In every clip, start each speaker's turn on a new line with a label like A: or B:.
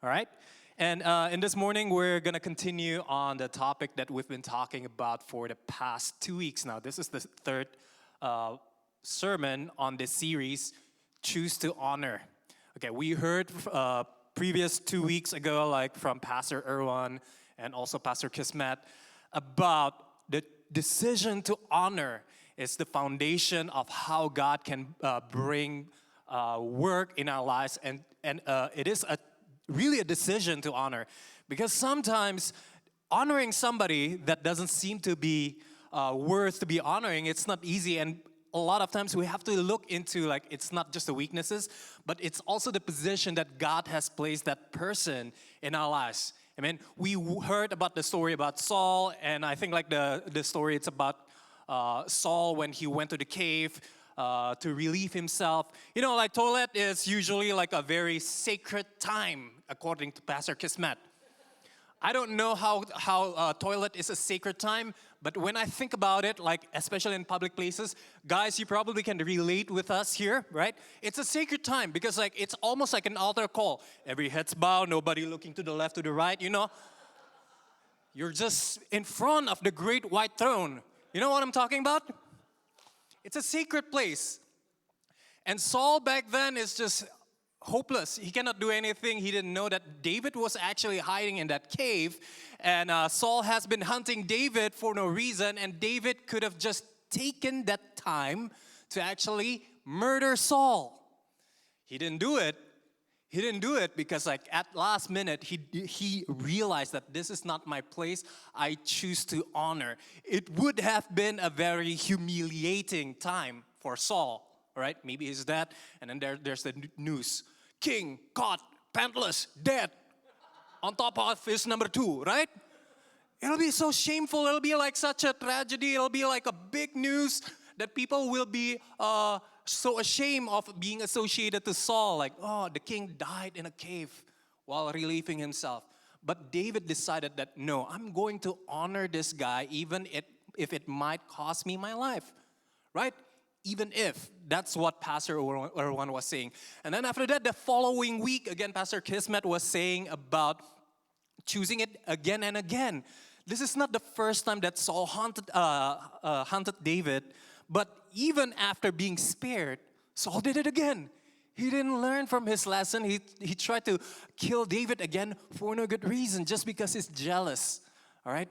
A: All right? And in this morning, we're going to continue on the topic that we've been talking about for the past 2 weeks now. This is the third sermon on this series, Choose to Honor. Okay, we heard previous 2 weeks ago, like from Pastor Erwan and also Pastor Kismet, about the decision to honor is the foundation of how God can bring work in our lives, and it is really a decision to honor, because sometimes honoring somebody that doesn't seem to be worth to be honoring, it's not easy, and a lot of times we have to look into, like, it's not just the weaknesses, but it's also the position that God has placed that person in our lives. I mean, we heard about the story about Saul, and I think like the story, it's about Saul when he went to the cave to relieve himself. You know, like toilet is usually like a very sacred time, according to Pastor Kismet. I don't know how toilet is a sacred time, but when I think about it, like especially in public places, guys, you probably can relate with us here, right? It's a sacred time because like it's almost like an altar call. Every head's bowed, nobody looking to the left, to the right, you know? You're just in front of the great white throne. You know what I'm talking about? It's a sacred place. And Saul back then is just hopeless. He cannot do anything. He didn't know that David was actually hiding in that cave. And Saul has been hunting David for no reason. And David could have just taken that time to actually murder Saul. He didn't do it. He didn't do it because like at last minute, he realized that this is not my place. I choose to honor. It would have been a very humiliating time for Saul. Right? Maybe he's dead, and then there's the news. King, caught, pantless, dead. On top of his number 2, right? It'll be so shameful. It'll be like such a tragedy. It'll be like a big news that people will be so ashamed of being associated to Saul. Like, oh, the king died in a cave while relieving himself. But David decided that, no, I'm going to honor this guy even if it might cost me my life, right? Even if. That's what Pastor Erwan was saying. And then after that, the following week, again, Pastor Kismet was saying about choosing it again and again. This is not the first time that Saul hunted David, but even after being spared, Saul did it again. He didn't learn from his lesson. He tried to kill David again for no good reason, just because he's jealous. All right?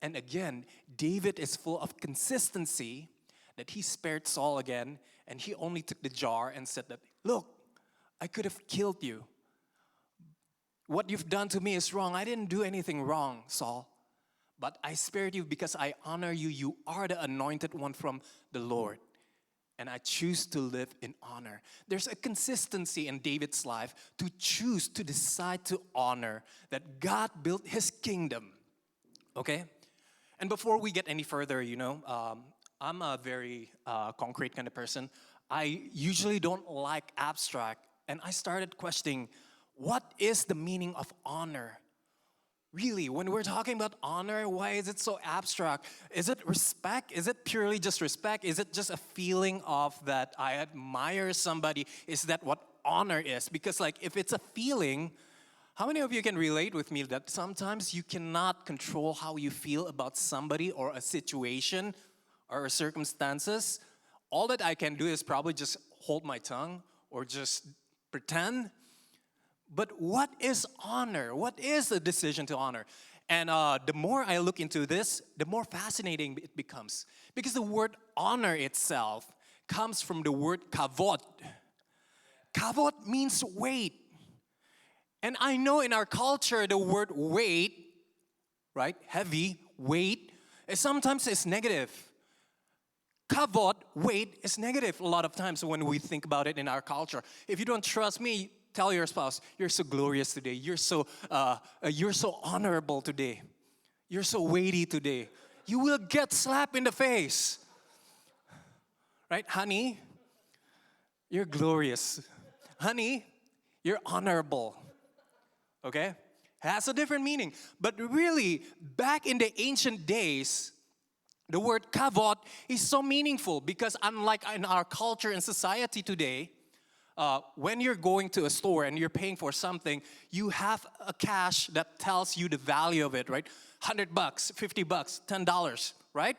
A: And again, David is full of consistency, that he spared Saul again, and he only took the jar and said that, look, I could have killed you. What you've done to me is wrong. I didn't do anything wrong, Saul. But I spared you because I honor you. You are the anointed one from the Lord. And I choose to live in honor. There's a consistency in David's life to choose, to decide to honor that God built his kingdom. Okay? And before we get any further, I'm a very concrete kind of person. I usually don't like abstract. And I started questioning, what is the meaning of honor? Really, when we're talking about honor, why is it so abstract? Is it respect? Is it purely just respect? Is it just a feeling of that I admire somebody? Is that what honor is? Because like if it's a feeling, how many of you can relate with me that sometimes you cannot control how you feel about somebody or a situation or circumstances? All that I can do is probably just hold my tongue or just pretend. But what is honor? What is the decision to honor? And the more I look into this, the more fascinating it becomes. Because the word honor itself comes from the word kavod. Kavod means weight. And I know in our culture, the word weight, right, heavy, weight, sometimes is negative. Kavod, weight, is negative a lot of times when we think about it in our culture. If you don't trust me, tell your spouse, you're so glorious today. You're so honorable today. You're so weighty today. You will get slapped in the face. Right, honey? You're glorious. Honey, you're honorable. Okay? Has a different meaning. But really, back in the ancient days, the word kavod is so meaningful because unlike in our culture and society today, when you're going to a store and you're paying for something, you have a cash that tells you the value of it, right? $100, $50, $10, right?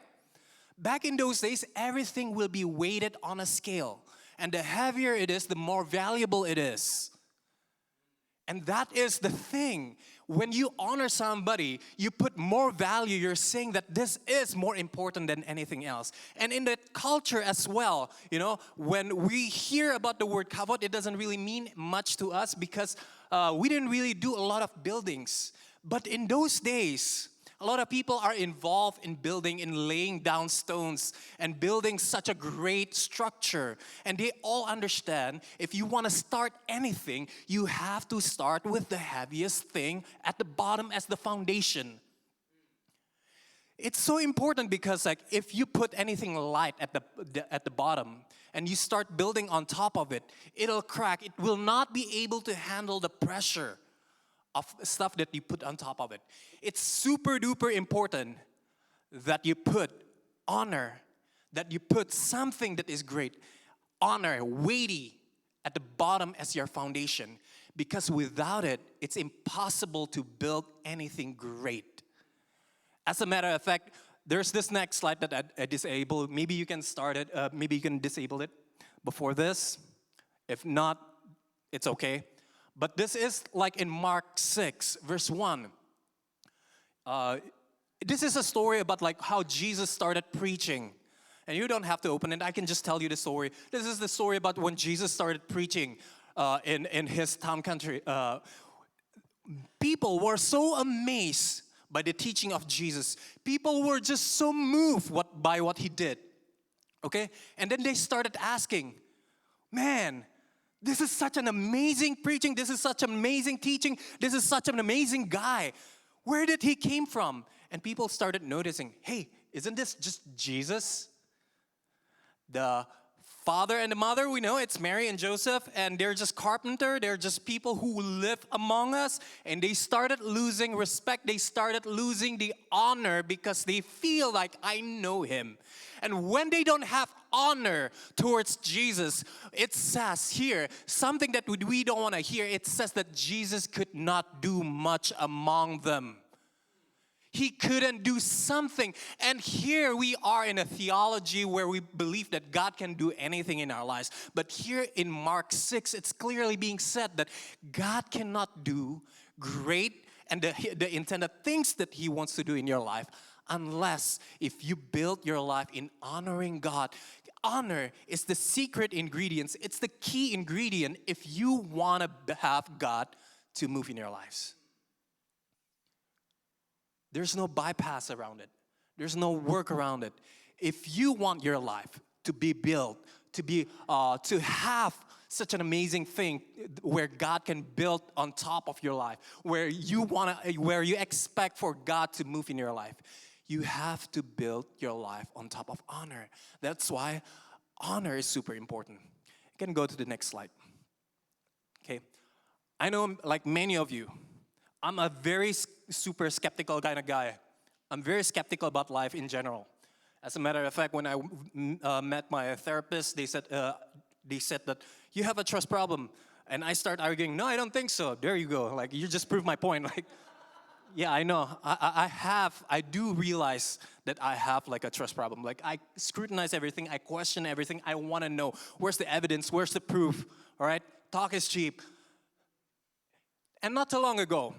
A: Back in those days, everything will be weighted on a scale. And the heavier it is, the more valuable it is. And that is the thing. When you honor somebody, you put more value. You're saying that this is more important than anything else. And in the culture as well, when we hear about the word kavod, it doesn't really mean much to us because we didn't really do a lot of buildings. But in those days, a lot of people are involved in building and laying down stones and building such a great structure. And they all understand if you want to start anything, you have to start with the heaviest thing at the bottom as the foundation. It's so important because if you put anything light at the bottom and you start building on top of it, it'll crack. It will not be able to handle the pressure of stuff that you put on top of it. It's super duper important that you put honor, that you put something that is great, honor, weighty at the bottom as your foundation. Because without it, it's impossible to build anything great. As a matter of fact, there's this next slide that I disabled. Maybe you can start it, maybe you can disable it before this. If not, it's okay. But this is like in Mark 6, verse 1. This is a story about how Jesus started preaching. And you don't have to open it. I can just tell you the story. This is the story about when Jesus started preaching in his town country. People were so amazed by the teaching of Jesus. People were just so moved by what he did. Okay? And then they started asking, man, this is such an amazing preaching. This is such amazing teaching. This is such an amazing guy. Where did he came from? And people started noticing, hey, isn't this just Jesus? The father and the mother, we know it's Mary and Joseph, and they're just carpenter. They're just people who live among us. And they started losing respect. They started losing the honor because they feel like I know him. And when they don't have honor towards Jesus, it says here, something that we don't want to hear, it says that Jesus could not do much among them. He couldn't do something. And here we are in a theology where we believe that God can do anything in our lives. But here in Mark 6, it's clearly being said that God cannot do great and the intended things that He wants to do in your life unless if you build your life in honoring God. Honor is the secret ingredient. It's the key ingredient if you want to have God to move in your lives. There's no bypass around it. There's no work around it. If you want your life to be built, to have such an amazing thing where God can build on top of your life, where you expect for God to move in your life, you have to build your life on top of honor. That's why honor is super important. You can go to the next slide. Okay, I know like many of you, I'm a very super skeptical kind of guy. I'm very skeptical about life in general. As a matter of fact, when I met my therapist, they said that you have a trust problem. And I start arguing, no, I don't think so. There you go. Like, you just proved my point. Like, yeah, I know. I do realize that I have like a trust problem. Like, I scrutinize everything. I question everything. I want to know, where's the evidence? Where's the proof? All right? Talk is cheap. And not too long ago,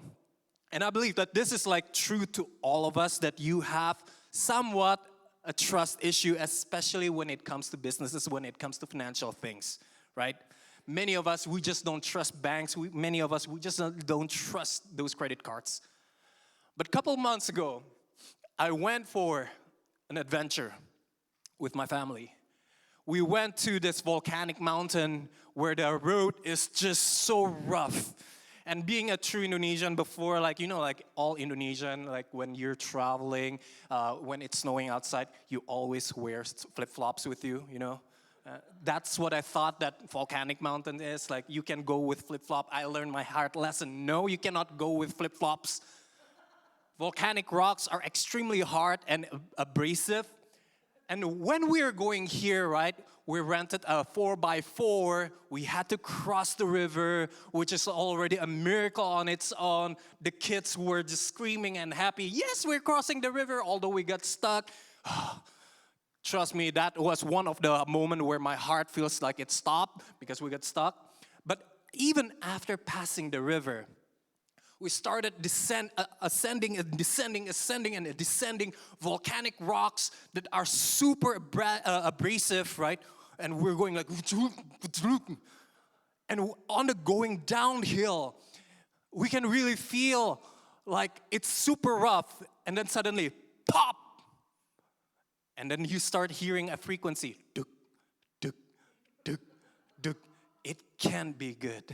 A: and I believe that this is like true to all of us, that you have somewhat a trust issue, especially when it comes to businesses, when it comes to financial things, right? Many of us, we just don't trust banks. Many of us, we just don't trust those credit cards. But a couple months ago, I went for an adventure with my family. We went to this volcanic mountain where the road is just so rough. And being a true Indonesian before, like, you know, like all Indonesian, like when you're traveling, when it's snowing outside, you always wear flip-flops with you, you know. That's what I thought that volcanic mountain is. Like, you can go with flip-flop. I learned my hard lesson. No, you cannot go with flip-flops. Volcanic rocks are extremely hard and abrasive. And when we are going here, right, we rented a 4x4. We had to cross the river, which is already a miracle on its own. The kids were just screaming and happy. Yes, we're crossing the river, although we got stuck. Trust me, that was one of the moments where my heart feels like it stopped because we got stuck. But even after passing the river, we started ascending and descending volcanic rocks that are super abrasive, right? And we're going like, and on the going downhill, we can really feel like it's super rough. And then suddenly, pop! And then you start hearing a frequency, duk, duk, duk, duk. It can't be good.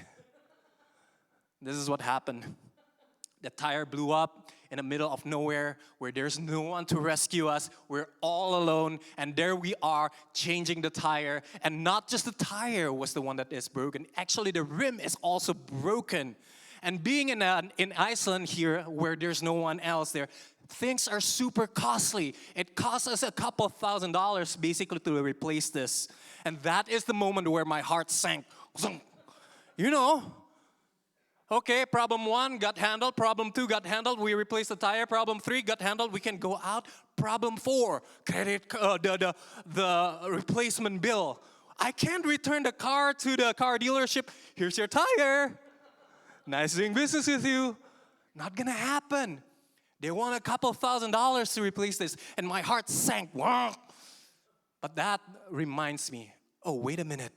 A: This is what happened. The tire blew up in the middle of nowhere where there's no one to rescue us. We're all alone, and there we are changing the tire. And not just the tire was the one that is broken. Actually, the rim is also broken. And being in Iceland here where there's no one else there, things are super costly. It costs us a couple $1,000 basically to replace this. And that is the moment where my heart sank. You know, okay, problem 1 got handled. Problem 2 got handled. We replaced the tire. Problem 3 got handled. We can go out. Problem 4, the replacement bill. I can't return the car to the car dealership. Here's your tire. Nice doing business with you. Not gonna happen. They want a couple $1,000s to replace this. And my heart sank. But that reminds me, oh, wait a minute.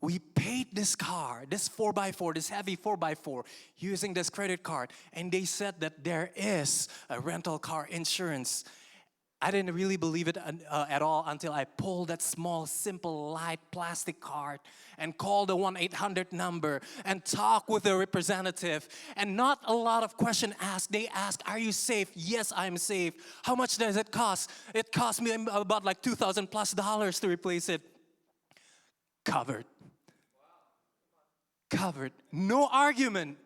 A: We paid this car, this 4x4, this heavy 4x4, using this credit card. And they said that there is a rental car insurance. I didn't really believe it at all until I pulled that small, simple, light plastic card and called the 1-800 number and talked with the representative. And not a lot of questions asked. They asked, are you safe? Yes, I'm safe. How much does it cost? It cost me about like $2,000+ to replace it. Covered. Covered. No argument.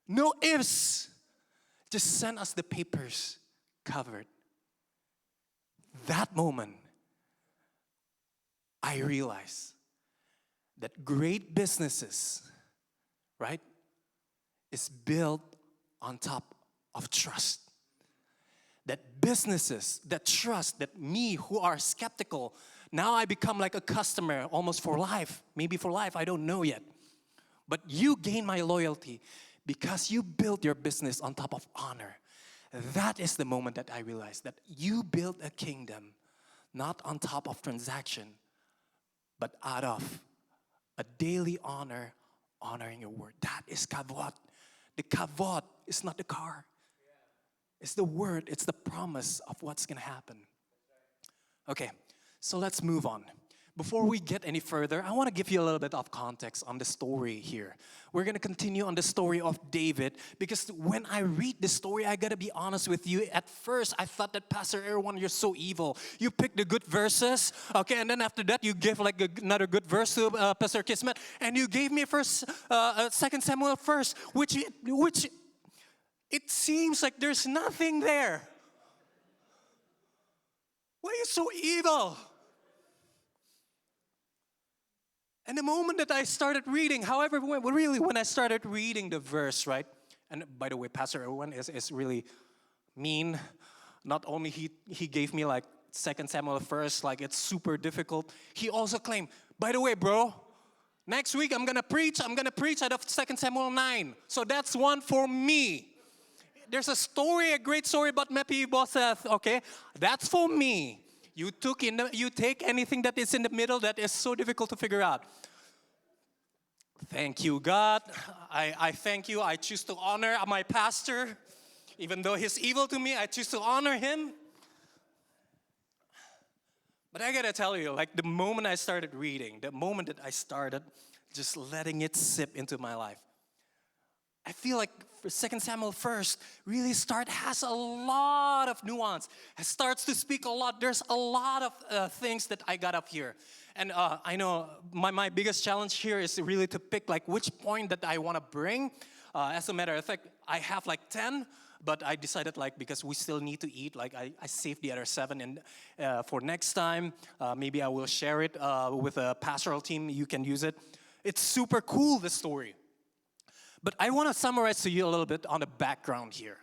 A: No ifs. Just send us the papers. Covered. That moment, I realized that great businesses, right, is built on top of trust. That businesses that trust, that me who are skeptical, now I become like a customer almost for life. Maybe for life, I don't know yet. But you gain my loyalty because you built your business on top of honor. That is the moment that I realized that you built a kingdom not on top of transaction, but out of a daily honor, honoring your word. That is kavod. The kavod is not the car. It's the word, it's the promise of what's going to happen. Okay, so let's move on. Before we get any further, I want to give you a little bit of context on the story here. We're going to continue on the story of David because when I read the story, I got to be honest with you. At first, I thought that Pastor Erwan, you're so evil. You pick the good verses, okay, and then after that, you give like another good verse to Pastor Kismet, and you gave me 2 Samuel first, which it seems like there's nothing there. Why are you so evil? And the moment that I started reading, however, when I started reading the verse, right? And by the way, Pastor Erwan is really mean. Not only he gave me like 2 Samuel first, like it's super difficult. He also claimed, by the way, bro, next week I'm gonna preach out of 2 Samuel 9. So that's one for me. There's a great story about Mephibosheth, okay? That's for me. You take anything that is in the middle that is so difficult to figure out. Thank you, God. I thank you. I choose to honor my pastor. Even though he's evil to me, I choose to honor him. But I gotta tell you, like the moment I started reading, the moment that I started just letting it sip into my life, I feel like 2 Samuel first really has a lot of nuance. It starts to speak a lot. There's a lot of things that I got up here. And I know my biggest challenge here is really to pick like which point that I want to bring. As a matter of fact, I have like 10, but I decided like because we still need to eat, like I saved the other 7 and for next time, maybe I will share it with a pastoral team. You can use it. It's super cool, this story. But I want to summarize to you a little bit on the background here.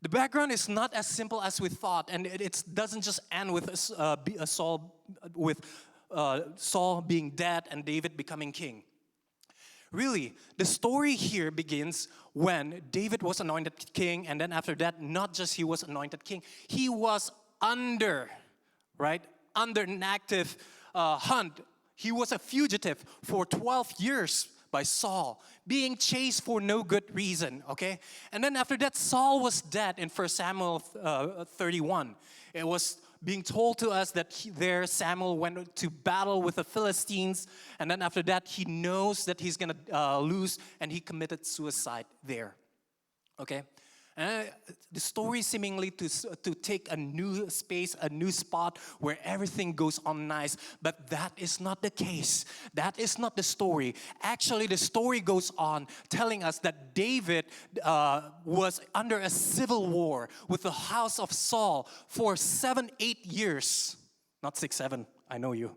A: The background is not as simple as we thought, and it doesn't just end with Saul being dead and David becoming king. Really, the story here begins when David was anointed king, and then after that, not just he was anointed king, he was under an active hunt. He was a fugitive for 12 years by Saul, being chased for no good reason, okay? And then after that, Saul was dead in 1 Samuel 31. It was being told to us that Samuel went to battle with the Philistines, and then after that, he knows that he's gonna lose, and he committed suicide there, okay? The story seemingly to take a new space, a new spot where everything goes on nice, but that is not the case. That is not the story. Actually, the story goes on telling us that David was under a civil war with the house of Saul for 7-8 years. Not 6, 7, I know you.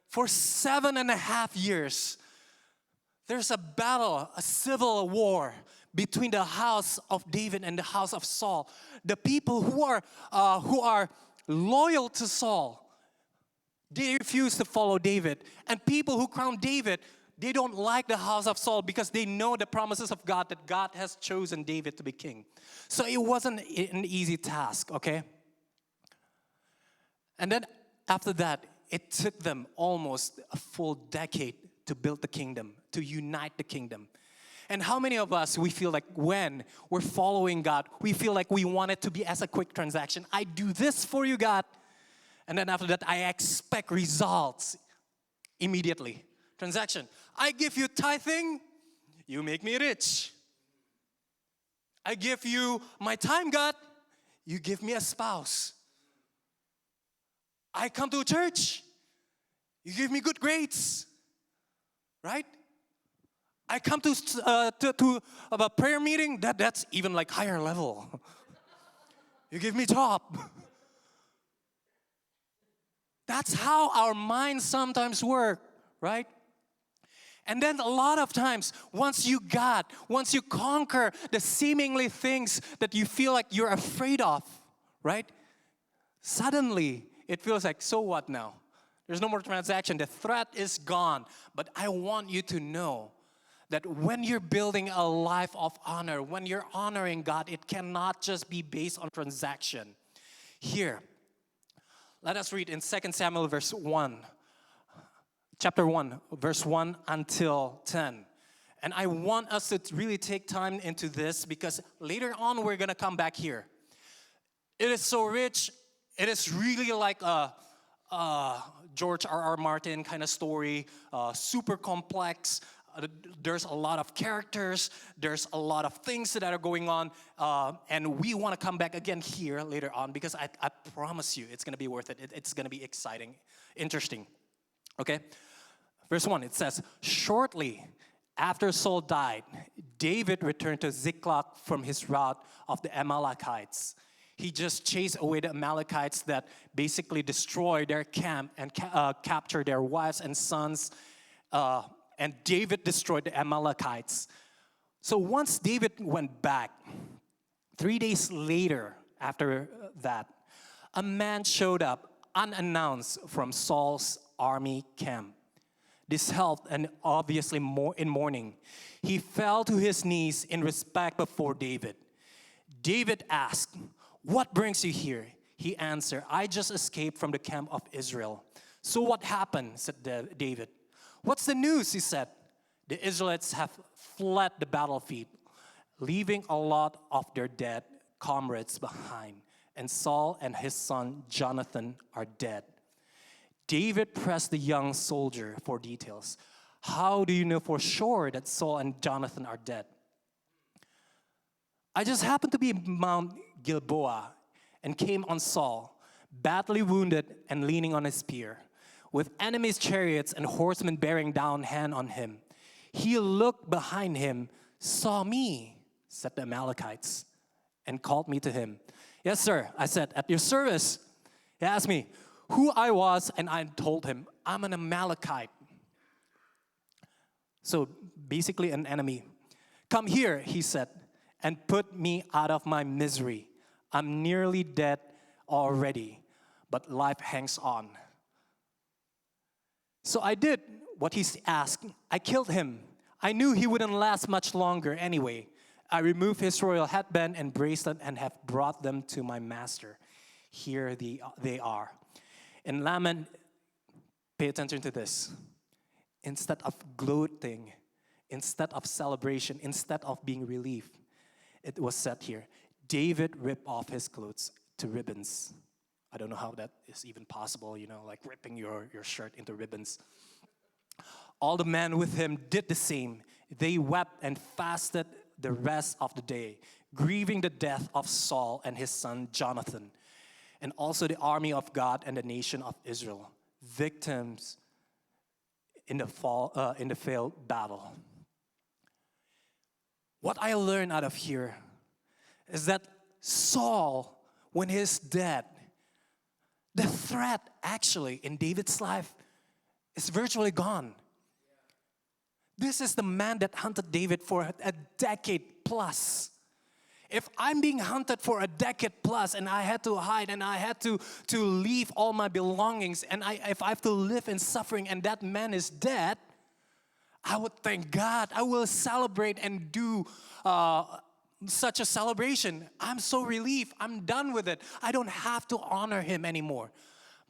A: For 7.5 years. There's a battle, a civil war between the house of David and the house of Saul. The people who are loyal to Saul, they refuse to follow David. And people who crown David, they don't like the house of Saul because they know the promises of God that God has chosen David to be king. So it wasn't an easy task, okay? And then after that, it took them almost a full decade to build the kingdom, to unite the kingdom. And how many of us, we feel like when we're following God, we feel like we want it to be as a quick transaction. I do this for you, God. And then after that, I expect results immediately. Transaction. I give you tithing, you make me rich. I give you my time, God, you give me a spouse. I come to church, you give me good grades. Right? I come to a prayer meeting, that's even like higher level. You give me job. That's how our minds sometimes work, right? And then a lot of times, once you conquer the seemingly things that you feel like you're afraid of, right? Suddenly, it feels like, so what now? There's no more transaction. The threat is gone. But I want you to know that when you're building a life of honor, when you're honoring God, it cannot just be based on transaction. Here, let us read in 2 Samuel chapter 1, verse 1 until 10. And I want us to really take time into this because later on we're going to come back here. It is so rich. It is really like a George R.R. Martin kind of story, super complex. There's a lot of characters. There's a lot of things that are going on. And we want to come back again here later on because I promise you it's going to be worth it. It's going to be exciting, interesting. Okay? Verse 1, it says, shortly after Saul died, David returned to Ziklag from his rout of the Amalekites. He just chased away the Amalekites that basically destroyed their camp and captured their wives and sons. And David destroyed the Amalekites. So once David went back, 3 days later after that, a man showed up unannounced from Saul's army camp. Disheveled and obviously in mourning, he fell to his knees in respect before David. David asked, "What brings you here?" He answered, "I just escaped from the camp of Israel." "So what happened?" said David. "What's the news?" he said. "The Israelites have fled the battlefield, leaving a lot of their dead comrades behind, and Saul and his son Jonathan are dead." David pressed the young soldier for details. "How do you know for sure that Saul and Jonathan are dead?" "I just happened to be in Mount Gilboa and came on Saul, badly wounded and leaning on his spear. with enemies' chariots and horsemen bearing down hand on him. He looked behind him, saw me, said the Amalekites, and called me to him. Yes, sir, I said, at your service. He asked me who I was, and I told him, I'm an Amalekite. So basically an enemy. Come here, he said, and put me out of my misery. I'm nearly dead already, but life hangs on. So I did what he asked. I killed him. I knew he wouldn't last much longer anyway. I removed his royal headband and bracelet and have brought them to my master. Here they are. In Laman, pay attention to this. Instead of gloating, instead of celebration, instead of being relieved, it was said here, David ripped off his clothes to ribbons. I don't know how that is even possible, like ripping your shirt into ribbons. All the men with him did the same. They wept and fasted the rest of the day, grieving the death of Saul and his son Jonathan, and also the army of God and the nation of Israel, victims in the failed battle. What I learned out of here is that Saul, when he's dead, the threat actually in David's life is virtually gone. This is the man that hunted David for a decade plus. If I'm being hunted for a decade plus and I had to hide and I had to leave all my belongings and if I have to live in suffering and that man is dead, I would thank God. I will celebrate and do such a celebration. I'm so relieved. I'm done with it. I don't have to honor him anymore.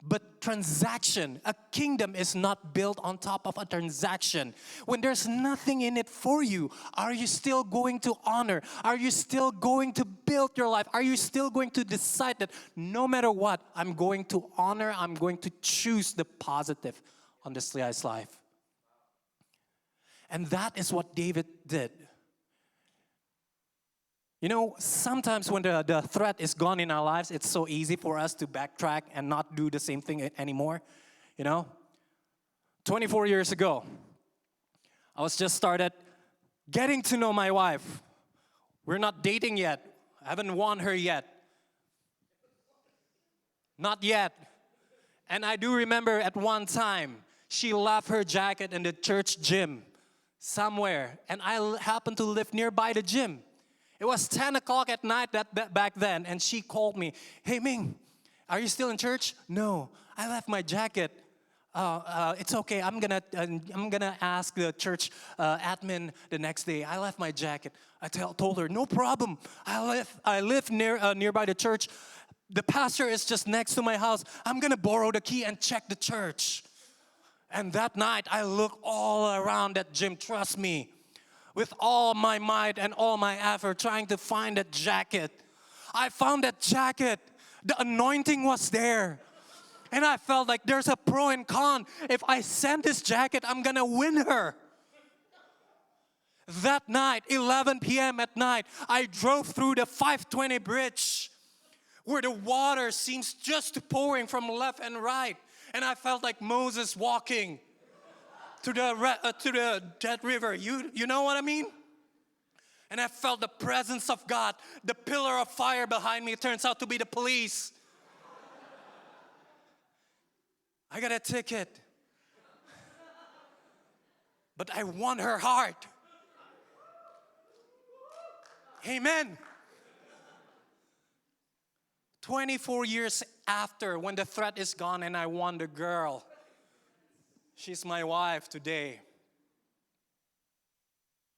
A: But transaction, a kingdom is not built on top of a transaction. When there's nothing in it for you, are you still going to honor? Are you still going to build your life? Are you still going to decide that no matter what, I'm going to honor, I'm going to choose the positive on this guy's life? And that is what David did. Sometimes when the threat is gone in our lives, it's so easy for us to backtrack and not do the same thing anymore. 24 years ago, I was just started getting to know my wife. We're not dating yet. I haven't won her yet. Not yet. And I do remember at one time, she left her jacket in the church gym somewhere. And I happened to live nearby the gym. It was 10 o'clock at night back then, and she called me. Hey, Ming, are you still in church? No, I left my jacket. It's okay. I'm gonna ask the church admin the next day. I left my jacket. I told her, no problem. I live nearby the church. The pastor is just next to my house. I'm gonna borrow the key and check the church. And that night, I looked all around that gym. Trust me. With all my might and all my effort trying to find that jacket. I found that jacket. The anointing was there. And I felt like there's a pro and con. If I send this jacket, I'm gonna win her. That night, 11 p.m. at night, I drove through the 520 bridge where the water seems just pouring from left and right. And I felt like Moses walking to the dead river. You know what I mean? And I felt the presence of God. The pillar of fire behind me turns out to be the police. I got a ticket. But I won her heart. Amen. 24 years after, when the threat is gone and I won the girl, she's my wife today.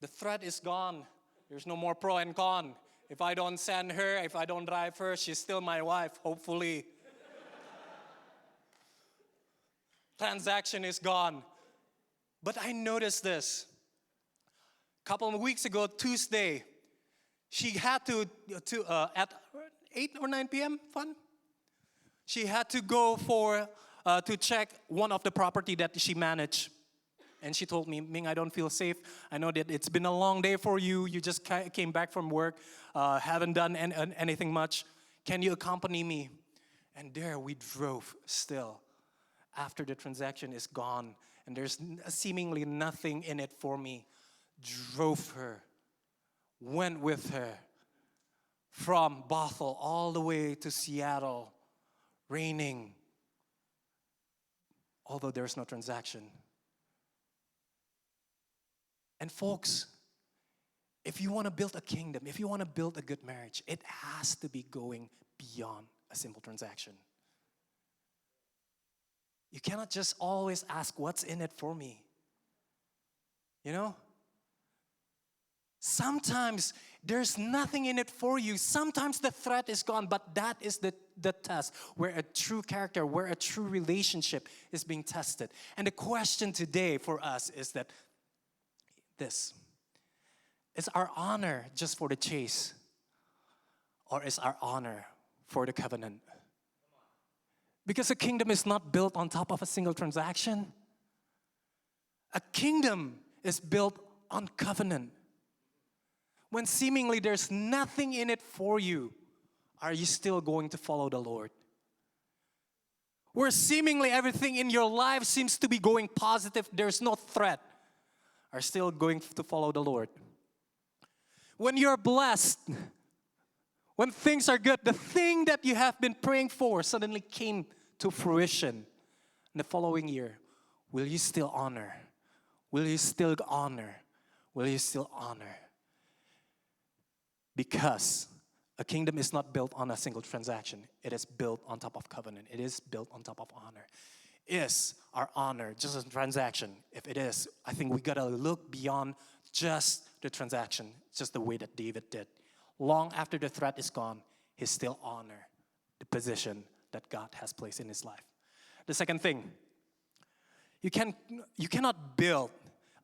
A: The threat is gone. There's no more pro and con. If I don't send her, if I don't drive her, she's still my wife, hopefully. Transaction is gone. But I noticed this. A couple of weeks ago, Tuesday, she had to at 8 or 9 p.m., fun? She had to go to check one of the property that she managed. And she told me, Ming, I don't feel safe. I know that it's been a long day for you. You just came back from work, haven't done anything much. Can you accompany me? And there we drove still. after the transaction is gone and there's seemingly nothing in it for me, drove her, went with her from Bothell all the way to Seattle, raining, although there's no transaction. And folks, if you want to build a kingdom, if you want to build a good marriage, it has to be going beyond a simple transaction. You cannot just always ask, what's in it for me? You know? Sometimes there's nothing in it for you. Sometimes the threat is gone, but that is the test where a true character, where a true relationship is being tested. And the question today for us is that this: is our honor just for the chase, or is our honor for the covenant? Because a kingdom is not built on top of a single transaction. A kingdom is built on covenant. When seemingly there's nothing in it for you, are you still going to follow the Lord? Where seemingly everything in your life seems to be going positive, there's no threat, are still going to follow the Lord? When you're blessed, when things are good, the thing that you have been praying for suddenly came to fruition in the following year, will you still honor? Will you still honor? Will you still honor? Because a kingdom is not built on a single transaction. It is built on top of covenant. It is built on top of honor. Is our honor just a transaction? If it is, I think we gotta look beyond just the transaction, just the way that David did. Long after the threat is gone, he still honor the position that God has placed in his life. The second thing, you cannot build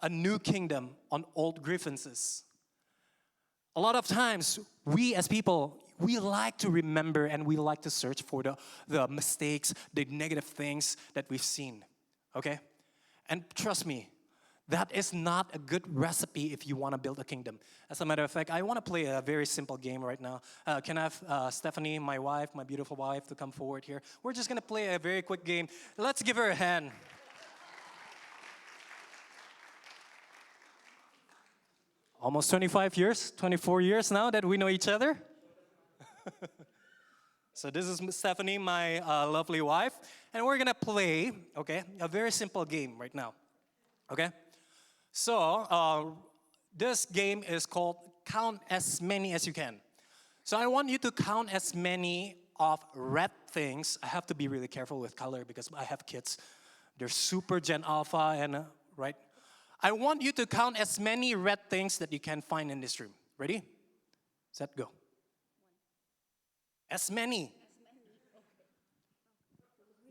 A: a new kingdom on old grievances. A lot of times, we as people, we like to remember and we like to search for the mistakes, the negative things that we've seen, okay? And trust me, that is not a good recipe if you want to build a kingdom. As a matter of fact, I want to play a very simple game right now. Can I have Stephanie, my wife, my beautiful wife, to come forward here? We're just going to play a very quick game. Let's give her a hand. Almost 25 years, 24 years now that we know each other. So this is Stephanie, my lovely wife. And we're going to play, okay, a very simple game right now. Okay? So this game is called Count As Many As You Can. So I want you to count as many of red things. I have to be really careful with color because I have kids. They're super Gen Alpha and, right? I want you to count as many red things that you can find in this room. Ready? Set, go. As many.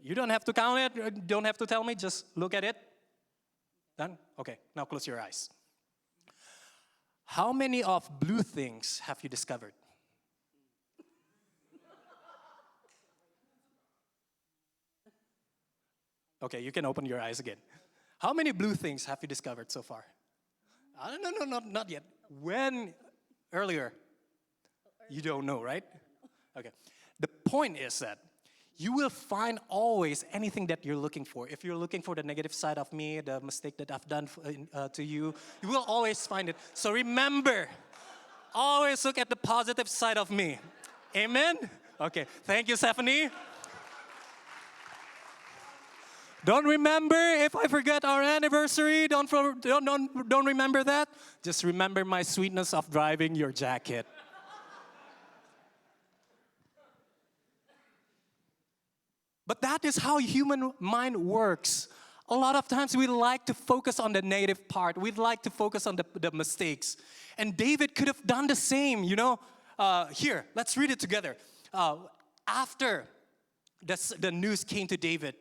A: You don't have to count it. Don't have to tell me. Just look at it. Done? Okay, now close your eyes. How many of blue things have you discovered? Okay, you can open your eyes again. How many blue things have you discovered so far? No, not yet. When? Earlier? You don't know, right? Okay. The point is that you will find always anything that you're looking for. If you're looking for the negative side of me, the mistake that I've done to you, you will always find it. So remember, always look at the positive side of me. Amen? Okay, thank you, Stephanie. Don't remember if I forget our anniversary. Don't remember that. Just remember my sweetness of driving your jacket. But that is how human mind works. A lot of times we like to focus on the negative part. We'd like to focus on the mistakes. And David could have done the same, you know. Here, let's read it together. After the news came to David,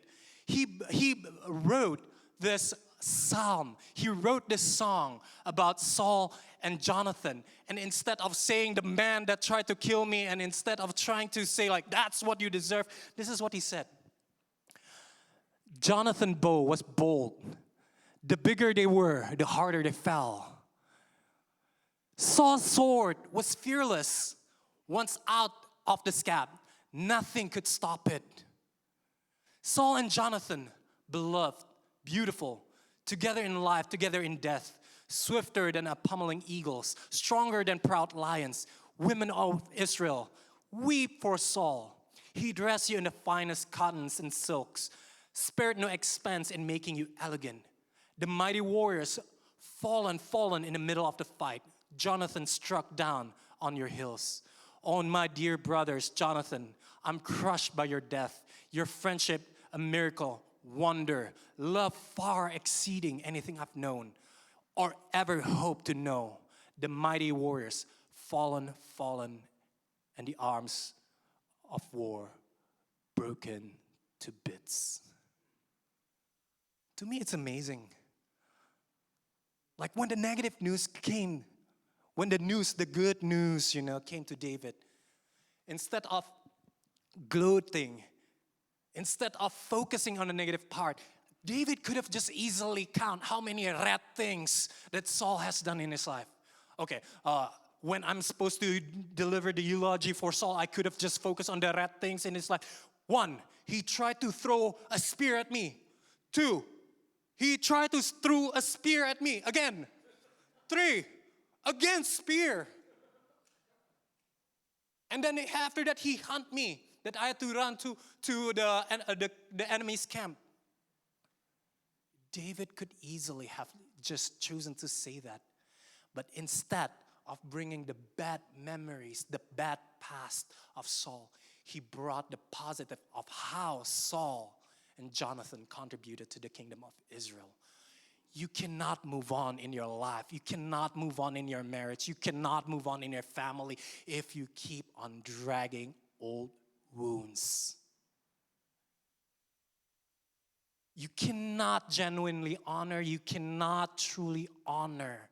A: he wrote this psalm. He wrote this song about Saul and Jonathan. And instead of saying the man that tried to kill me, and instead of trying to say like, that's what you deserve, this is what he said. Jonathan's bow was bold. The bigger they were, the harder they fell. Saul's sword was fearless. Once out of the scab, nothing could stop it. Saul and Jonathan beloved, beautiful, together in life, together in death, swifter than a pummeling eagles, stronger than proud lions, women of Israel, weep for Saul. He dressed you in the finest cottons and silks, spared no expense in making you elegant. The mighty warriors fallen in the middle of the fight. Jonathan struck down on your hills. Oh, my dear brothers, Jonathan, I'm crushed by your death. Your friendship, a miracle, wonder, love far exceeding anything I've known or ever hoped to know. The mighty warriors, fallen, and the arms of war broken to bits. To me, it's amazing. Like when the negative news came, when the good news, came to David, instead of gloating, instead of focusing on the negative part, David could have just easily count how many red things that Saul has done in his life. Okay, when I'm supposed to deliver the eulogy for Saul, I could have just focused on the red things in his life. 1, he tried to throw a spear at me. 2, he tried to throw a spear at me again. 3, again spear. And then after that, he hunt me, that I had to run to the enemy's camp. David could easily have just chosen to say that. But instead of bringing the bad memories, the bad past of Saul, he brought the positive of how Saul and Jonathan contributed to the kingdom of Israel. You cannot move on in your life. You cannot move on in your marriage. You cannot move on in your family if you keep on dragging old wounds. You cannot genuinely honor, you cannot truly honor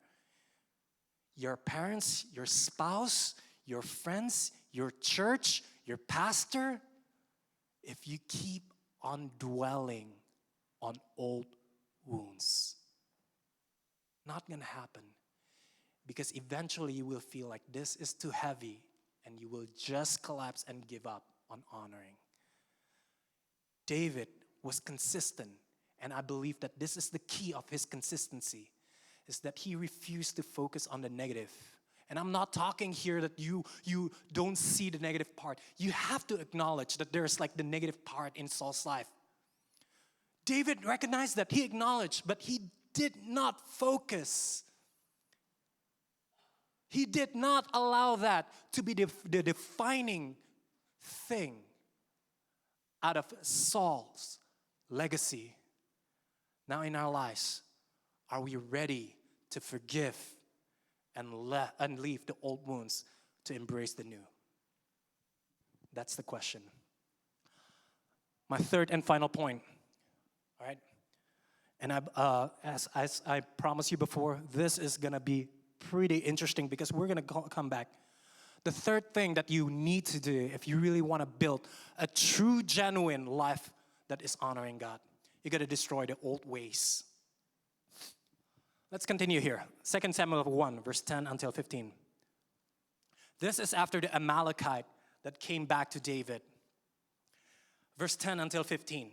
A: your parents, your spouse, your friends, your church, your pastor, if you keep on dwelling on old wounds. Not gonna happen. Because eventually you will feel like this is too heavy and you will just collapse and give up on honoring. David was consistent, and I believe that this is the key of his consistency, is that he refused to focus on the negative. And I'm not talking here that you don't see the negative part. You have to acknowledge that there's like the negative part in Saul's life. David recognized that, he acknowledged, but he did not focus. He did not allow that to be the defining thing out of Saul's legacy. Now in our lives, are we ready to forgive and leave the old wounds to embrace the new? That's the question. My third and final point, all right? And as I promised you before, this is gonna be pretty interesting because we're gonna come back. The third thing that you need to do if you really wanna build a true, genuine life that is honoring God, you gotta destroy the old ways. Let's continue here. 2 Samuel 1, verse 10 until 15. This is after the Amalekite that came back to David. Verse 10 until 15.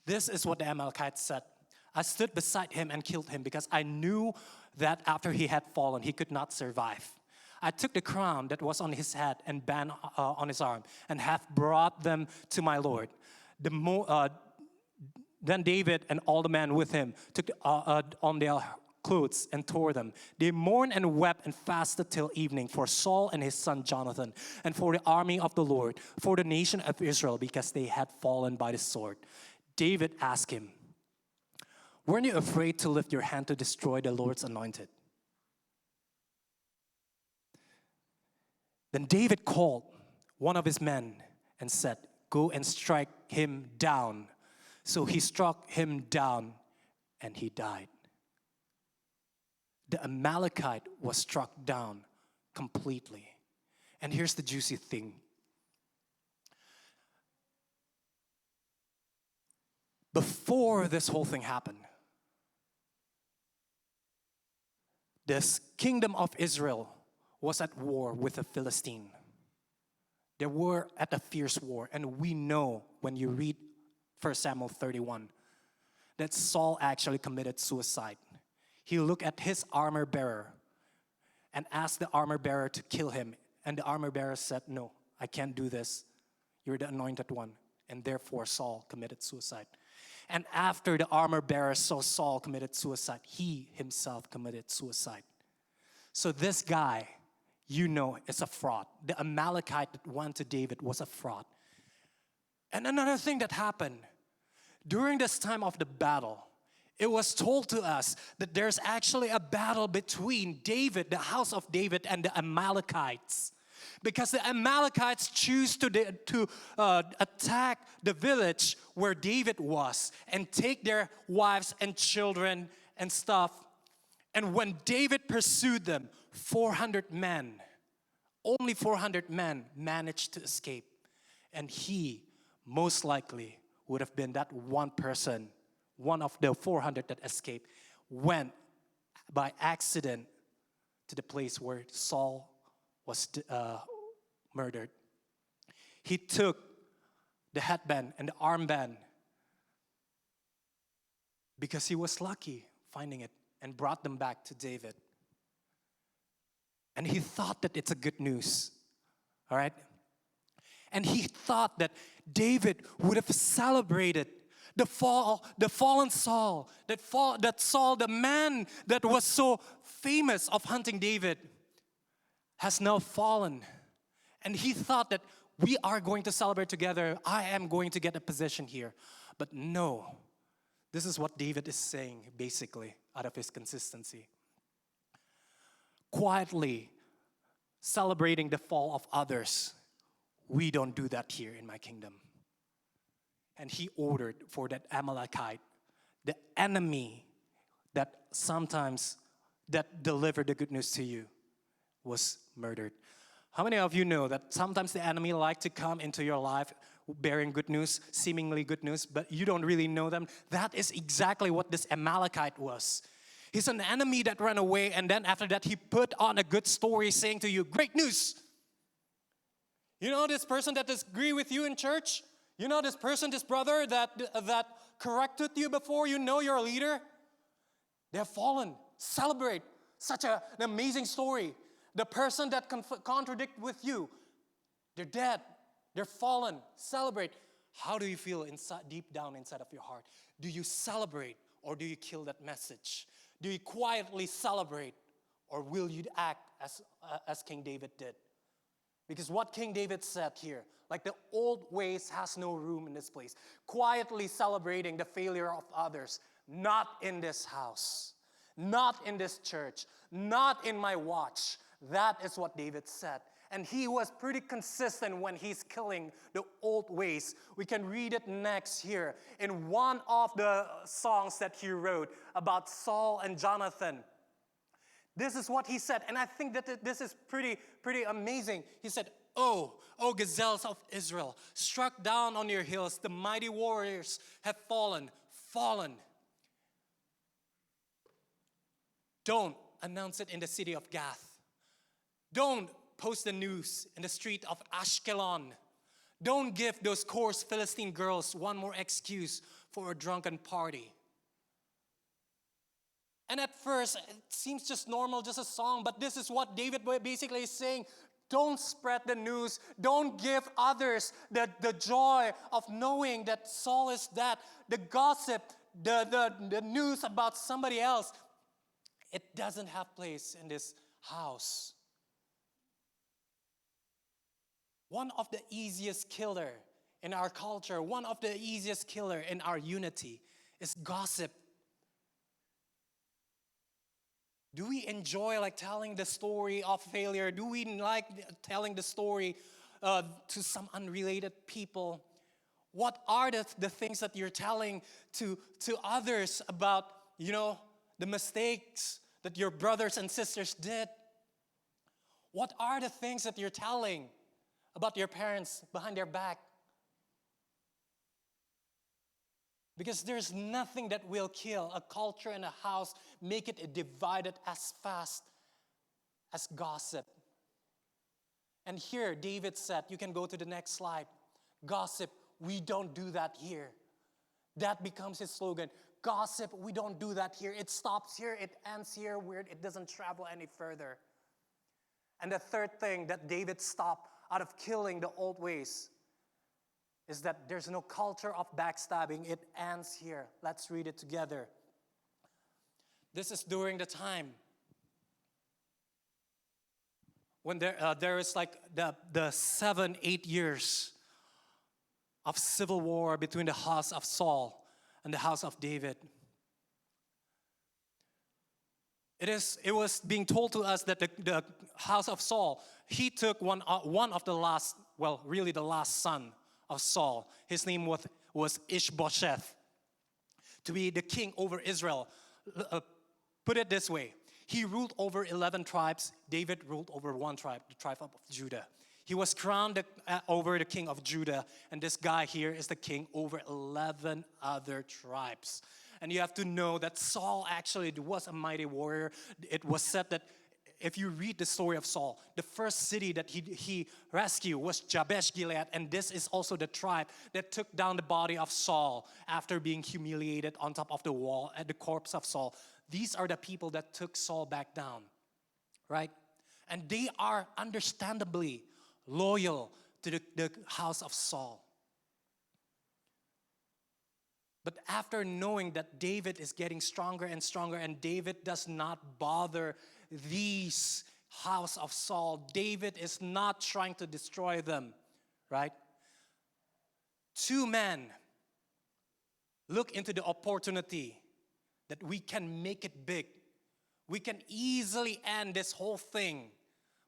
A: This is what the Amalekite said. I stood beside him and killed him because I knew that after he had fallen, he could not survive. I took the crown that was on his head and band on his arm and have brought them to my Lord. Then David and all the men with him took on their clothes and tore them. They mourned and wept and fasted till evening for Saul and his son Jonathan, and for the army of the Lord, for the nation of Israel, because they had fallen by the sword. David asked him, weren't you afraid to lift your hand to destroy the Lord's anointed? Then David called one of his men and said, go and strike him down. So he struck him down and he died. The Amalekite was struck down completely. And here's the juicy thing. Before this whole thing happened, this kingdom of Israel was at war with the Philistine. They were at a fierce war. And we know when you read 1 Samuel 31, that Saul actually committed suicide. He looked at his armor bearer and asked the armor bearer to kill him. And the armor bearer said, "No, I can't do this. You're the anointed one." And therefore Saul committed suicide. And after the armor bearer saw Saul committed suicide, he himself committed suicide. So this guy, is a fraud. The Amalekite that went to David was a fraud. And another thing that happened, during this time of the battle, it was told to us that there's actually a battle between David, the house of David, and the Amalekites. Because the Amalekites choose to attack the village where David was and take their wives and children and stuff. And when David pursued them, 400 men, only 400 men managed to escape. And he most likely would have been that one person, one of the 400 that escaped, went by accident to the place where Saul was murdered. He took the headband and the armband because he was lucky finding it and brought them back to David. And he thought that it's a good news, all right? And he thought that David would have celebrated the fallen Saul, that Saul, the man that was so famous of hunting David, has now fallen. And he thought that we are going to celebrate together. I am going to get a position here. But no, this is what David is saying basically out of his consistency. Quietly celebrating the fall of others, we don't do that here in my kingdom. And he ordered for that Amalekite, the enemy that sometimes that delivered the good news to you, was murdered. How many of you know that sometimes the enemy like to come into your life bearing good news, seemingly good news, but you don't really know them? That is exactly what this Amalekite was. He's an enemy that ran away, and then after that he put on a good story saying to you, "Great news! You know this person that disagreed with you in church? You know this person, this brother that corrected you before? You know your leader? They have fallen. Celebrate. Such an amazing story. The person that contradict with you, they're dead. They're fallen. Celebrate." How do you feel inside, deep down inside of your heart? Do you celebrate or do you kill that message? Do you quietly celebrate or will you act as King David did? Because what King David said here, like the old ways has no room in this place. Quietly celebrating the failure of others, not in this house, not in this church, not in my watch. That is what David said. And he was pretty consistent when he's killing the old ways. We can read it next here in one of the songs that he wrote about Saul and Jonathan. This is what he said, and I think that this is pretty amazing. He said, "Oh, gazelles of Israel, struck down on your hills, the mighty warriors have fallen. Don't announce it in the city of Gath. Don't post the news in the street of Ashkelon. Don't give those coarse Philistine girls one more excuse for a drunken party." And at first, it seems just normal, just a song, but this is what David basically is saying. Don't spread the news. Don't give others the joy of knowing that Saul is dead. The gossip, the news about somebody else, it doesn't have place in this house. One of the easiest killer in our culture, one of the easiest killer in our unity is gossip. Do we enjoy like telling the story of failure? Do we like telling the story to some unrelated people? What are the things that you're telling to others about, the mistakes that your brothers and sisters did? What are the things that you're telling about your parents behind their back? Because there's nothing that will kill a culture and a house, make it divided as fast as gossip. And here David said, you can go to the next slide, gossip, we don't do that here. That becomes his slogan. gossip, we don't do that here. It stops here, it ends here, where it doesn't travel any further. And the third thing that David stopped out of killing the old ways is that there's no culture of backstabbing. It ends here. Let's read it together. This is during the time when there is like the 7-8 years of civil war between the house of Saul and the house of David. It was being told to us that the house of Saul, he took one of the last, well, really the last son of Saul. His name was Ishbosheth, to be the king over Israel. Put it this way. He ruled over 11 tribes. David ruled over one tribe, the tribe of Judah. He was crowned over the king of Judah. And this guy here is the king over 11 other tribes. And you have to know that Saul actually was a mighty warrior. It was said that if you read the story of Saul, the first city that he rescued was Jabesh Gilead. And this is also the tribe that took down the body of Saul after being humiliated on top of the wall at the corpse of Saul. These are the people that took Saul back down, right? And they are understandably loyal to the house of Saul. But after knowing that David is getting stronger and stronger, and David does not bother these house of Saul, David is not trying to destroy them, right? Two men look into the opportunity that we can make it big. We can easily end this whole thing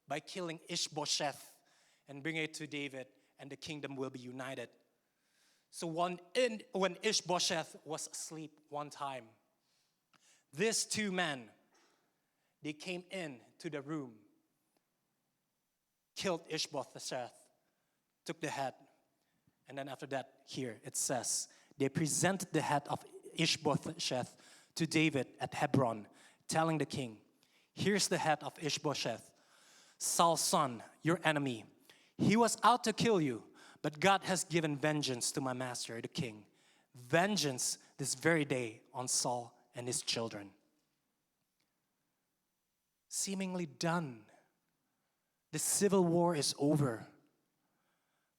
A: by killing Ishbosheth and bring it to David, and the kingdom will be united. So when Ishbosheth was asleep one time, these two men, they came in to the room, killed Ishbosheth, took the head, and then after that, here it says, they presented the head of Ishbosheth to David at Hebron, telling the king, here's the head of Ishbosheth, Saul's son, your enemy. He was out to kill you, but God has given vengeance to my master, the king. Vengeance this very day on Saul and his children. Seemingly done. The civil war is over.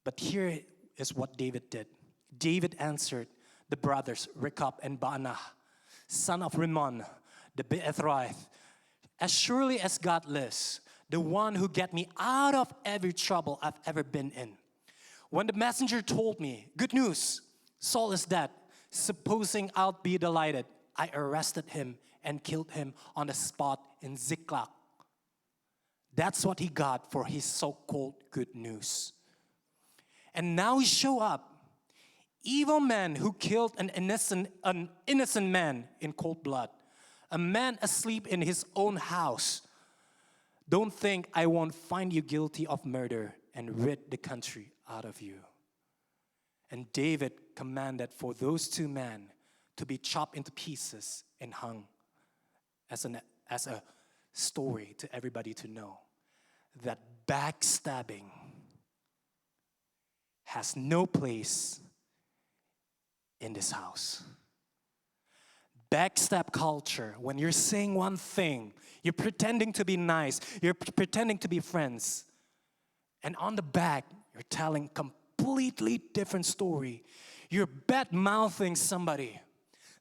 A: But here is what David did. David answered the brothers, Rechab and Baanah, son of Rimmon, the Beethraith, as surely as God lives, the one who got me out of every trouble I've ever been in. When the messenger told me, good news, Saul is dead, supposing I'll be delighted, I arrested him and killed him on the spot in Ziklag. That's what he got for his so-called good news. And now he show up, evil man who killed an innocent man in cold blood, a man asleep in his own house. Don't think I won't find you guilty of murder and rid the country out of you. And David commanded for those two men to be chopped into pieces and hung, as a story to everybody to know that backstabbing has no place in this house. Backstab culture, when you're saying one thing, you're pretending to be nice, you're pretending to be friends, and on the back, you're telling completely different story. You're bad-mouthing somebody.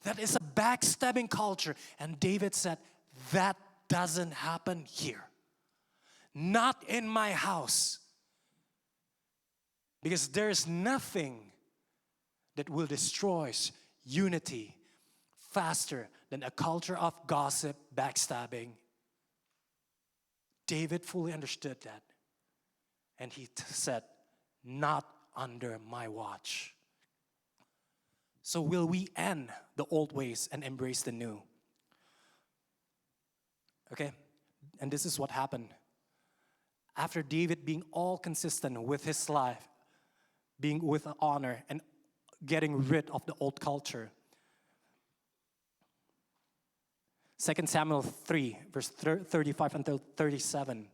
A: That is a backstabbing culture. And David said, that doesn't happen here. Not in my house. Because there's nothing that will destroy unity faster than a culture of gossip, backstabbing. David fully understood that. And he said, not under my watch. So will we end the old ways and embrace the new? Okay? And this is what happened. After David being all consistent with his life, being with honor and getting rid of the old culture. 2 Samuel 3, verse 35 until 37.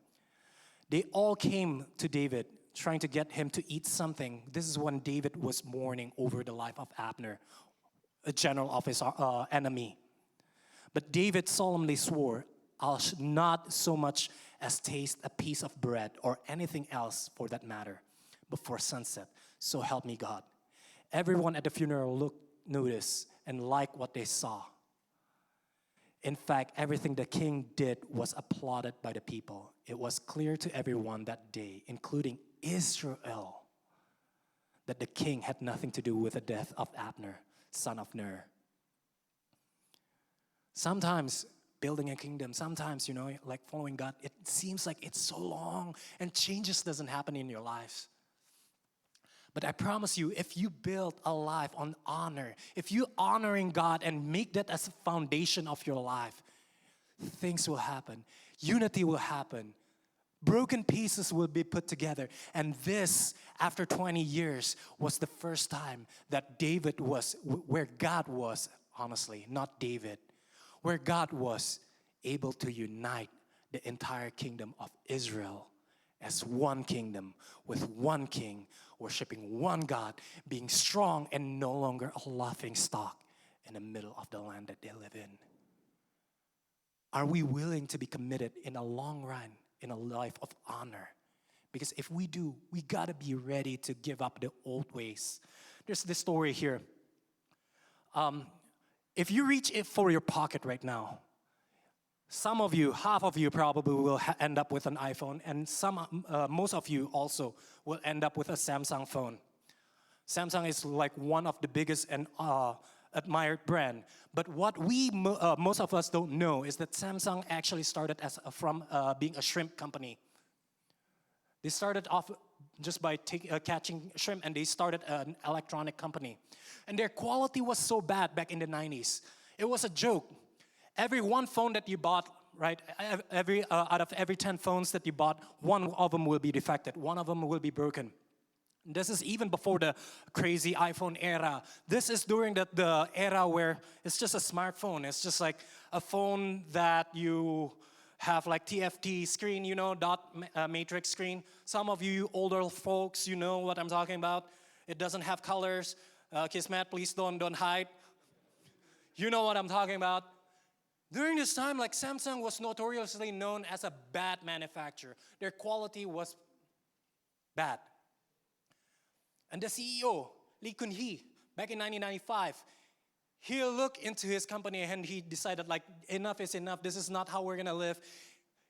A: They all came to David, trying to get him to eat something. This is when David was mourning over the life of Abner. a general of his enemy. But David solemnly swore, "I'll not so much as taste a piece of bread or anything else for that matter before sunset. So help me God." Everyone at the funeral noticed and liked what they saw. In fact, everything the king did was applauded by the people. It was clear to everyone that day, including Israel, that the king had nothing to do with the death of Abner, son of Ner. Sometimes building a kingdom, sometimes, like following God, it seems like it's so long and changes doesn't happen in your lives. But I promise you, if you build a life on honor, if you honoring God and make that as a foundation of your life, things will happen. Unity will happen. Broken pieces will be put together. And this, after 20 years, was the first time that David was where God was, honestly, not David, where God was able to unite the entire kingdom of Israel as one kingdom with one king, worshiping one God, being strong and no longer a laughing stock in the middle of the land that they live in. Are we willing to be committed in a long run, in a life of honor? Because if we do, we gotta be ready to give up the old ways. There's this story here. If you reach it for your pocket right now, some of you, half of you probably will end up with an iPhone, and most of you also will end up with a Samsung phone. Samsung is like one of the biggest and admired brand. But what most of us don't know is that Samsung actually started from being a shrimp company. They started off just by catching shrimp, and they started an electronic company. And their quality was so bad back in the 90s. It was a joke. Every one phone that you bought, right, out of every 10 phones that you bought, one of them will be defective, one of them will be broken. This is even before the crazy iPhone era. This is during the era where it's just a smartphone. It's just like a phone that you have like TFT screen, dot matrix screen. Some of you older folks, you know what I'm talking about. It doesn't have colors. Kismet, please don't hide. You know what I'm talking about. During this time, like Samsung was notoriously known as a bad manufacturer. Their quality was bad. And the CEO, Lee Kun-hee, back in 1995, he looked into his company and he decided like, enough is enough. This is not how we're gonna live.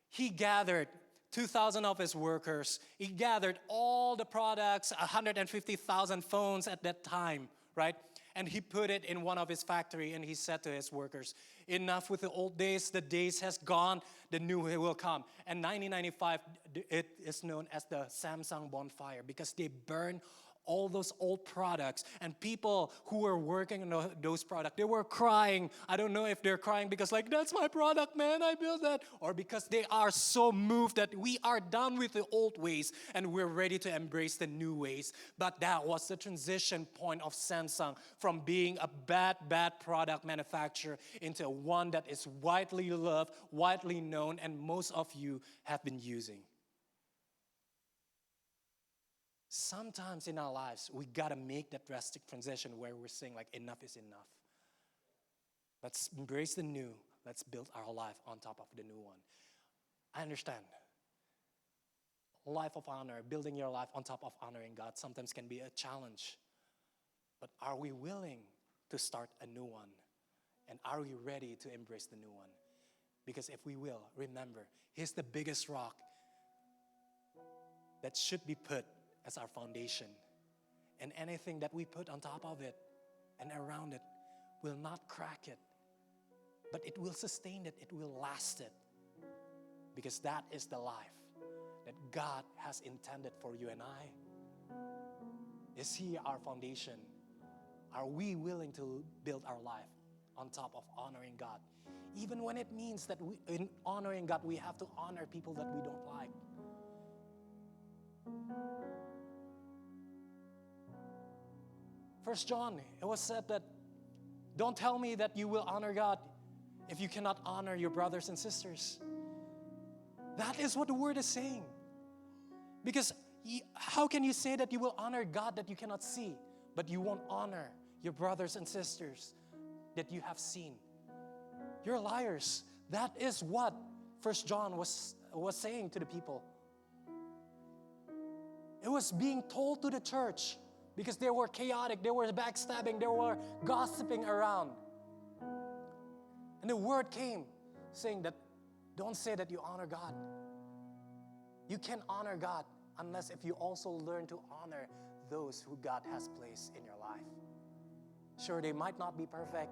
A: He gathered 2,000 of his workers. He gathered all the products, 150,000 phones at that time, right? And he put it in one of his factory and he said to his workers, enough with the old days, the days has gone, the new will come. And 1995, it is known as the Samsung bonfire because they burned all those old products, and people who were working on those products, they were crying. I don't know if they're crying because like, that's my product, man, I built that, or because they are so moved that we are done with the old ways and we're ready to embrace the new ways. But that was the transition point of Samsung from being a bad product manufacturer into one that is widely loved, widely known, and most of you have been using. Sometimes in our lives, we gotta make that drastic transition where we're saying like, enough is enough. Let's embrace the new. Let's build our life on top of the new one. I understand. Life of honor, building your life on top of honoring God sometimes can be a challenge. But are we willing to start a new one? And are we ready to embrace the new one? Because if we will, remember, He's the biggest rock that should be put as our foundation. And anything that we put on top of it and around it will not crack it, but it will sustain it, it will last it. Because that is the life that God has intended for you and I. Is He our foundation? Are we willing to build our life on top of honoring God? Even when it means that in honoring God, we have to honor people that we don't like. First John, it was said that, don't tell me that you will honor God if you cannot honor your brothers and sisters. That is what the word is saying. Because how can you say that you will honor God that you cannot see, but you won't honor
B: your brothers and sisters that you have seen. You're liars. That is what 1 John was saying to the people. It was being told to the church because they were chaotic, they were backstabbing, they were gossiping around. And the word came saying that don't say that you honor God. You can honor God unless if you also learn to honor those who God has placed in your life. Sure, they might not be perfect,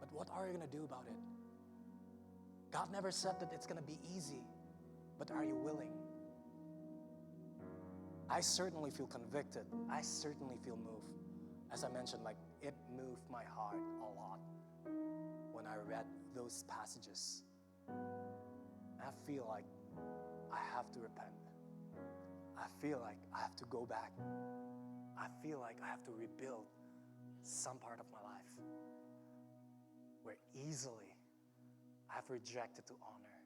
B: but what are you going to do about it? God never said that it's going to be easy, but are you willing? I certainly feel convicted. I certainly feel moved. As I mentioned, like it moved my heart a lot when I read those passages. I feel like I have to repent. I feel like I have to go back. I feel like I have to rebuild some part of my life where easily I have rejected to honor